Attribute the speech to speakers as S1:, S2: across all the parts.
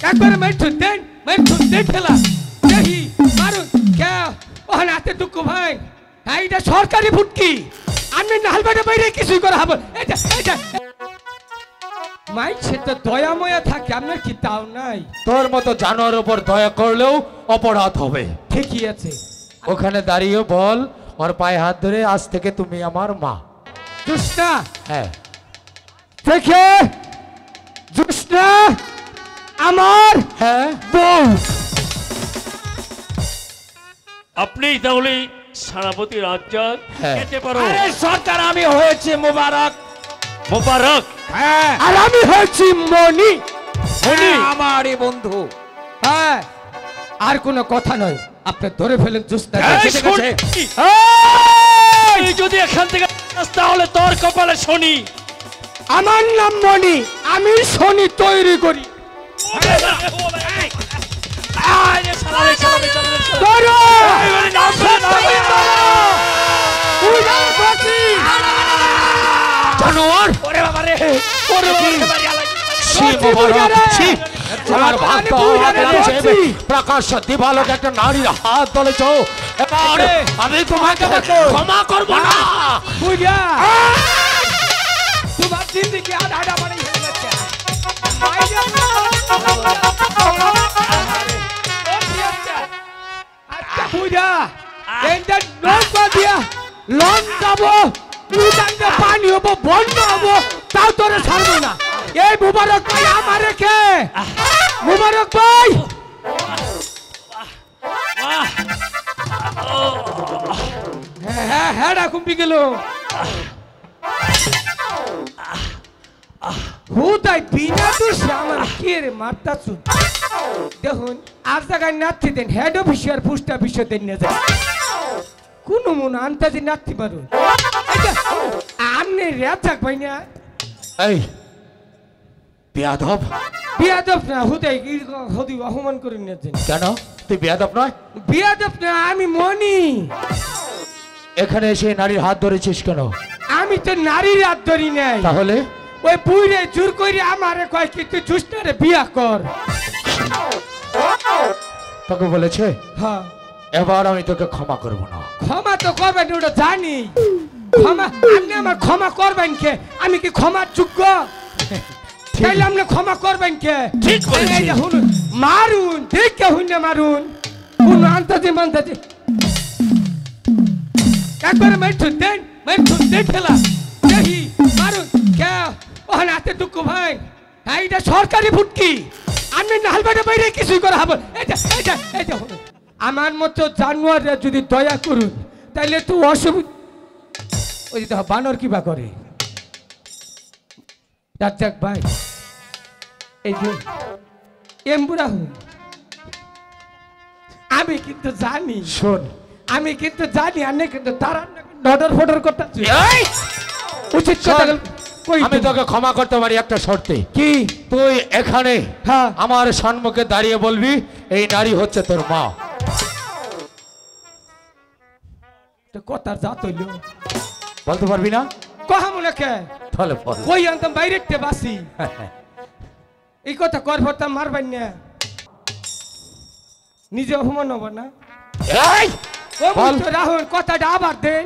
S1: একবার মাইর ঠেলা দেহি মারুন কে ওখানে হাতে দুঃখ ভাই এইটা সরকারি ফুটকি আমি নালবাটা বাইরে কিছুই করা হবে এটা মাইছে তো দয়া ময়া থাকে আপনার কি তাও নাই
S2: তোর মতো জানোয়ার উপর দয়া করলেও অপরাধ হবে
S1: ঠিকই আছে
S2: ওখানে দাঁড়িয়ে বল ওর পায়ে হাত ধরে আজ থেকে তুমি আমার মা
S1: জুস্না
S2: হ্যাঁ
S1: দেখে জুস্না আমার
S2: হ্যাঁ
S1: বউ
S3: আপনি তাহলে সেনাপতি রাজ্জাক যেতে পারো
S2: আরে সরকার আমি হয়েছে মোবারক
S3: মোবারক
S2: হ্যাঁ
S1: আর আমি হচ্ছি মনি
S2: আমারই বন্ধু
S1: হ্যাঁ আর কোনো কথা নয় আপনি ধরে ফেলেন জুস্না
S3: তুই যদি এখান থেকে যাস তাহলে তোর কপালে শনি
S1: আমার নাম মনি আমি শনি তৈরি করি ধরো!
S2: জানোয়ার
S3: ওরে বাবা রে
S2: আমার ভাগ্য লাগছে প্রকাশ দিবালক একটা নারীর হাত ধরেছ এবার আমি তোমাকে ক্ষমা করব না
S1: বুঝা তোমার জিন্দেগি আধা বাড়ি হয়ে গেছে আচ্ছা বুঝা এটা নৌকা দিয়া লঞ্চ যাবো উঠানটা পানি হবো বন্ধ হবো তাও তোরে ছাড়বো না এই মুবারক ভাই আমার রেখে মুবারক ভাই হ্যাঁ হ্যাঁ কমপি গেল হুদাই বিনা দোষে আমার কে রে মারতাছু দেখুন আর জায়গায় নাথি দেন হেড অফিসার পোস্ট অফিসে দেন না যায় কোন মন আন্তাজি নাথি পারুন আমনে রাজাক ভাই না
S2: এই বেয়াদব
S1: না হুদাই হদি অপমান করে নিয়েছেন
S2: কেন তুই বেয়াদব নয়
S1: বিয়াদব না আমি মনি
S2: এখানে এসে নারীর হাত ধরেছিস কেন
S1: আমি তো নারীর হাত ধরি নাই
S2: তাহলে
S1: ওই বুইরে জোর কইরে আমারে কয় কি তুই জুস্টারে বিয়া কর
S2: তোকে বলেছে
S1: হ্যাঁ
S2: এবার আমি তোকে ক্ষমা করব না
S1: ক্ষমা তো করবেন ওটা জানি ক্ষমা আপনি আমার ক্ষমা করবেন কে আমি কি ক্ষমার যোগ্য তাইলে আপনি ক্ষমা করবেন কে
S3: ঠিক বলেছিস।
S1: এই যে শুনুন, মারুন দেখে হুইনে মারুন কোন আন্তাজি মান্তাজি একবার মাইর দেন ঠেলা দেহি মারুন কে ওখানে হাতে দুঃখ ভাই এইটা সরকারি ফুটকি আমি নালবাটা বাইরে কিছুই করা হবে এটা শুনুন, আমার মতো জানোয়াররা যদি দয়া করুন তাইলে তো অসুবিধা ওই যে বানর কিবা করে রাজ্জাক ভাই এই যে এমবুরা হুন আমি কিন্তু জানি
S2: শোন
S1: আমি কিন্তু জানি আনে কিন্তু তারা নডর ফডর করতেছি উচিত কথা কই
S2: আমি তোকে ক্ষমা করতে পারি একটা শর্তে
S1: কি
S2: তুই এখানে
S1: হ্যাঁ
S2: আমার সম্মুখে দাঁড়িয়ে বলবি এই নারী হচ্ছে তোর মা
S1: তো কথার জাত হইল
S2: বলতে পারবি না
S1: কহা মনে কে
S2: তাহলে বল
S1: কই আনতাম বাইরেতে বাসি এই কথা কর ফরতাম মারবেন না নিজে অপমান হব না
S2: এই
S1: ও
S2: বল।
S1: বল রাহুল কথাটা আবার দেন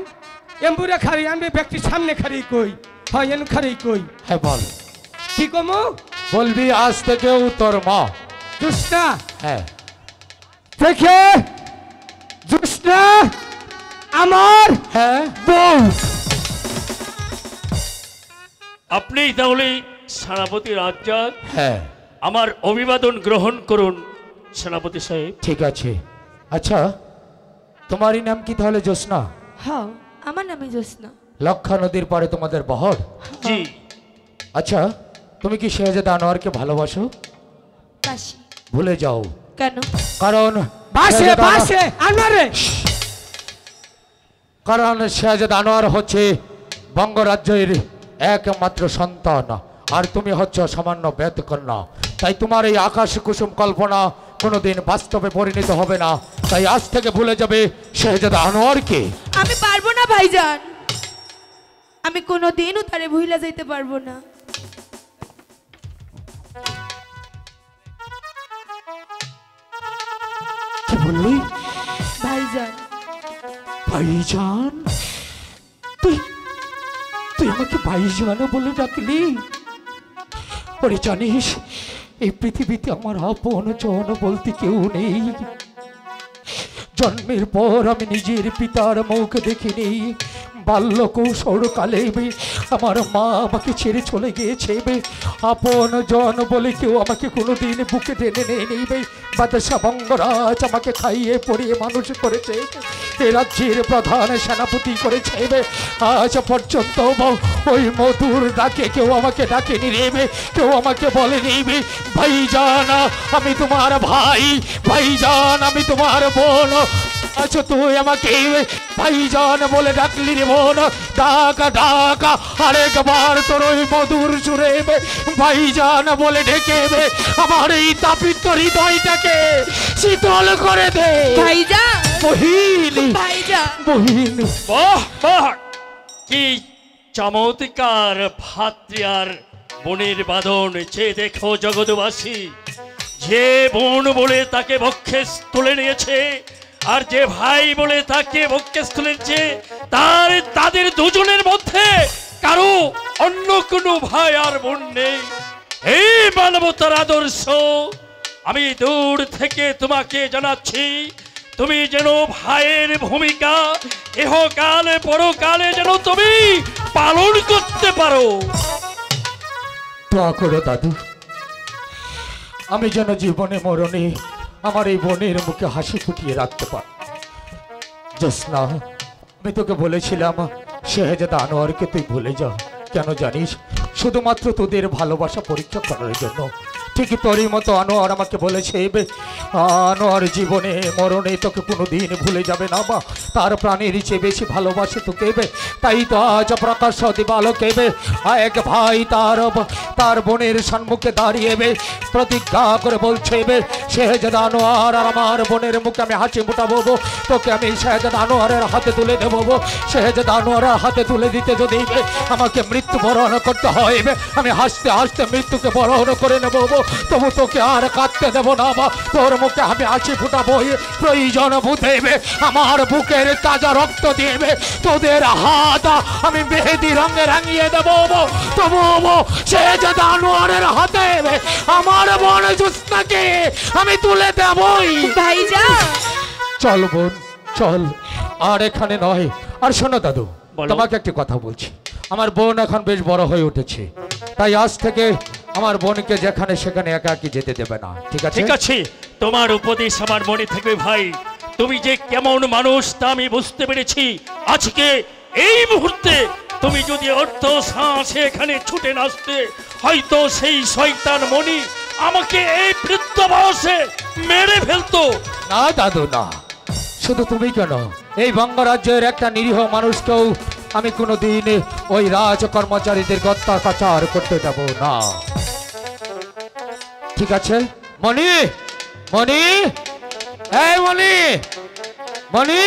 S1: এমবুরে খারি আমি ব্যক্তি সামনে খারি কই হয় এন খারি কই
S2: হ্যাঁ বল
S1: কি কমু
S2: বলবি আজ থেকেও তোর মা
S1: জুস্না
S2: হ্যাঁ
S1: দেখে জুস্না আমার
S2: হ্যাঁ
S1: বউ
S3: আপনি তাহলে সেনাপতি রাজ্জাক
S2: হ্যাঁ
S3: আমার অভিবাদন গ্রহণ করুন সেনাপতি সাহেব
S2: ঠিক আছে আচ্ছা তোমারই নাম কি তাহলে জ্যোৎস্না
S4: হ্যাঁ আমার নামই জ্যোৎস্না
S2: লক্ষা নদীর পাড়ে তোমাদের বহর
S3: জি
S2: আচ্ছা তুমি কি শেহজাদা আনোয়ারকে ভালোবাসো
S4: কাশি
S2: ভুলে যাও
S4: কেন
S2: কারণ
S1: বাসে বাসে আনারে
S2: কারণ শেহজাদা আনোয়ার হচ্ছে বঙ্গরাজ্যের একমাত্র সন্তান আর তুমি হচ্ছে সামান্য বেদকন্যা তাই তোমার এই আকাশ কুসুম কল্পনা কোনোদিন বাস্তবে পরিণত হবে না তাই আজ থেকে ভুলে যাবে শেহজাদা আনোয়ারকে
S4: আমি পারবো না ভাইজান আমি কোনোদিনও তারে ভুইলা যাইতে পারবো না
S2: কি বললি?
S4: ভাইজান,
S2: ভাইজান? তুই তুই আমাকে ভাইজান বলে ডাকলি? ওরে জানিস, এই পৃথিবীতে আমার আপন জন বলতে কেউ নেই। জন্মের পর আমি নিজের পিতার মুখ দেখিনি। বাল্য কৈশোরকালে আমার মা আমাকে ছেড়ে চলে গিয়েছে। আপন জন বলে কেউ আমাকে কোনোদিন বুকে টেনে নেই। বাদশা বঙ্গরাজ আমাকে খাইয়ে পরিয়ে মানুষ করেছে, এ রাজ্যের প্রধান সেনাপতি করেছে। আজ পর্যন্ত ওই মধুর ডাকে কেউ আমাকে ডাকেনি রে, কেউ আমাকে বলেনি ভাইজান আমি তোমার ভাই, ভাইজান আমি তোমার বোন। আচ্ছা তুই আমাকে ভাইজান বলে ডাকলি রে বোন। ডাকা ডাকা আরেকবার তোর ওই মধুর সুরে ভাইজান বলে ডেকে আমার এই তাপিত হৃদয়টাকে শীতল করে দে
S4: ভাইজান,
S2: বহিন,
S4: ভাইজান।
S2: বহিন।
S3: বাহ বাহ, কি চমৎকার ভাতৃ আর বোনের বাদন! চেয়ে দেখো জগৎবাসী, যে বোন বলে তাকে বক্ষে তুলে নিয়েছে আর যে ভাই বলে তাকে বক্ষে তুলেছে, তাদের দুজনের মধ্যে কারো অন্য কোনো ভাই আর বোন নেই। এই মানবতার আদর্শ আমি দূর থেকে তোমাকে জানাচ্ছি। তুমি যেন ভাইয়ের ভূমিকা ইহকালে পরকালে যেন তুমি পালন করতে পারো।
S2: দোয়া করো দাদু, আমি যেন জীবনে মরণে আমার এই বোনের মুখে হাসি ফুটিয়ে রাখতে পারি। জোসনা, আমি তোকে বলেছিলাম শেহজাদা আনোয়ারকে তুই ভুলে যা। কেন জানিস? শুধুমাত্র তোদের ভালোবাসা পরীক্ষা করার জন্য। ঠিক তোরই মতো আনোয়ার আমাকে বলেছে আনোয়ার জীবনে মরণে তোকে কোনোদিন ভুলে যাবে না, বা তার প্রাণের চেয়ে বেশি ভালোবাসে তোকে। তাই তো আজ প্রকাশ দিবালোকে এক ভাই তার বোনের সম্মুখে দাঁড়িয়ে প্রতিজ্ঞা করে বলছে শেহজাদা আনোয়ার আর আমার বোনের মুখে আমি হাসি ফুটাবো, তোকে আমি শেহজাদা আনোয়ারের হাতে তুলে দেবো। শেহজাদা আনোয়ারের হাতে তুলে দিতে যদি আমাকে মৃত্যু বরণ করতে হয়, আমি হাসতে হাসতে মৃত্যুকে বরণ করে নেবো, তবু তোকে আর কাঁদতে দেবো না। তোর মুখে আমি হাসি ফুটাবো। প্রয়োজন বুঝেবে আমার বুকের তাজা রক্ত দিবে, তোদের হাত আমি মেহেদি রঙে রাঙিয়ে দেবো। তবু শেহজাদা আনোয়ারের হাতে আমার বোন জোসনাকে আমি তুলে দেবই।
S4: ভাইজান,
S2: চল বোন চল, আর এখানে নয়। আর শোনো দাদু,
S3: বলো।
S2: তোমাকে একটি কথা বলছি। আমার বোন এখন বেশ বড় হয়ে উঠেছে, তাই আজ থেকে আমার বোনকে যেখানে সেখানে একাকি যেতে দেবে না, ঠিক আছে?
S3: ঠিক আছে, তোমার উপদেশ আমার মনে থাকবে ভাই। তুমি যে কেমন মানুষ তা আমি বুঝতে পেরেছি। আজকে এই মুহূর্তে তুমি যদি অর্থ শ্বাসে এখানে ছুটে নাচতে, হয়তো সেই শয়তান মণি আমাকে এই বৃদ্ধ বয়সে মেরে ফেলতো।
S2: না দাদু না, শুধু তুমি কেন, এই বঙ্গরাজ্যের একটা নিরীহ মানুষকেও আমি কোনোদিন ওই রাজ কর্মচারীদের অত্যাচার করতে দেব না, ঠিক আছে? মণি, মণি, এই মণি, মণি।